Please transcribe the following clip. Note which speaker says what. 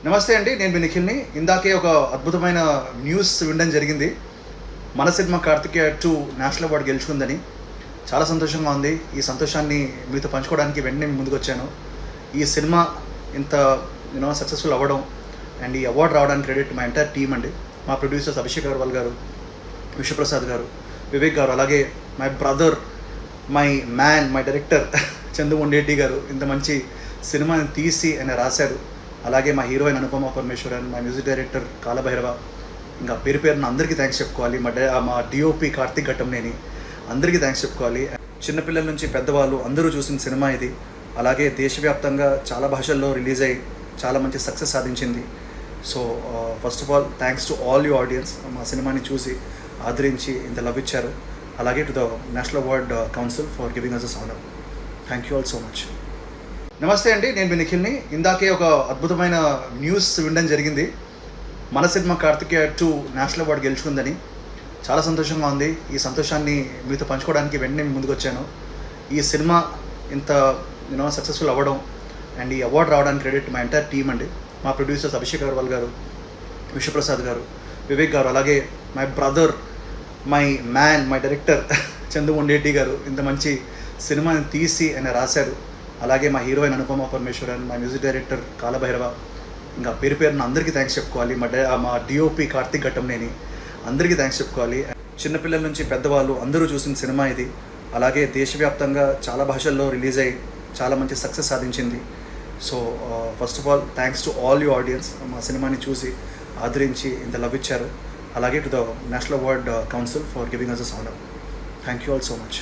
Speaker 1: నమస్తే అండి, నేను మీ నిఖిల్ని. ఇందాకే ఒక అద్భుతమైన న్యూస్ వినడం జరిగింది. మన సినిమా కార్తికేయ 2 నేషనల్ అవార్డు గెలుచుకుందని. చాలా సంతోషంగా ఉంది. ఈ సంతోషాన్ని మీతో పంచుకోవడానికి వెంటనే మీ ముందుకు వచ్చాను. ఈ సినిమా ఇంత సక్సెస్ఫుల్ అవ్వడం అండ్ ఈ అవార్డు రావడానికి క్రెడిట్ మా ఎంటైర్ టీమ్ అండి. మా ప్రొడ్యూసర్స్ అభిషేక్ అగర్వాల్ గారు, విశ్వప్రసాద్ గారు, వివేక్ గారు, అలాగే my brother, my man, my director Chandu Mondeti garu. ఇంత మంచి సినిమాని తీసి ఆయన రాశారు. అలాగే మా హీరోయిన్ అనుపమ పరమేశ్వరన్, మా మ్యూజిక్ డైరెక్టర్ కాలభైరవ, ఇంకా పేరు పేరున అందరికీ థ్యాంక్స్ చెప్పుకోవాలి. మా డిఓపి కార్తిక్ ఘట్టంనేని, అందరికీ థ్యాంక్స్ చెప్పుకోవాలి. చిన్నపిల్లల నుంచి పెద్దవాళ్ళు అందరూ చూసిన సినిమా ఇది. అలాగే దేశవ్యాప్తంగా చాలా భాషల్లో రిలీజ్ అయ్యి చాలా మంచి సక్సెస్ సాధించింది. So first of all thanks to all you audience, మా సినిమాని చూసి ఆదరించి ఇంత లవ్ ఇచ్చారు. అలాగే to the national award council for giving us this honour. Thank you all so much. నమస్తే అండి, నేను మీ నిఖిల్ని. ఇందాకే ఒక అద్భుతమైన న్యూస్ వినడం జరిగింది. మన సినిమా కార్తికేయ 2 నేషనల్ అవార్డు గెలుచుకుందని. చాలా సంతోషంగా ఉంది. ఈ సంతోషాన్ని మీతో పంచుకోవడానికి వెంటనే మీ ముందుకు వచ్చాను. ఈ సినిమా ఇంత సక్సెస్ఫుల్ అవ్వడం అండ్ ఈ అవార్డు రావడానికి క్రెడిట్ మా ఎంటైర్ టీమ్ అండి. మా ప్రొడ్యూసర్స్ అభిషేక్ అగర్వాల్ గారు, విశ్వప్రసాద్ గారు, వివేక్ గారు, అలాగే my brother, my man, my director Chandu Mondeti garu. ఇంత మంచి సినిమాని తీసి ఆయన రాశారు. అలాగే మా హీరోయిన్ అనుపమ పరమేశ్వరన్, మా మ్యూజిక్ డైరెక్టర్ కాలభైరవ, ఇంకా పేరు పేరున అందరికీ థ్యాంక్స్ చెప్పుకోవాలి. మా డిఓపి కార్తిక్ ఘట్టంనేని, అందరికీ థ్యాంక్స్ చెప్పుకోవాలి. చిన్నపిల్లల నుంచి పెద్దవాళ్ళు అందరూ చూసిన సినిమా ఇది. అలాగే దేశవ్యాప్తంగా చాలా భాషల్లో రిలీజ్ అయ్యి చాలా మంచి సక్సెస్ సాధించింది. So first of all thanks to all you audience, మా సినిమాని చూసి ఆదరించి ఇంత లవ్ ఇచ్చారు. అలాగే to the national award council for giving us this honour. Thank you all so much.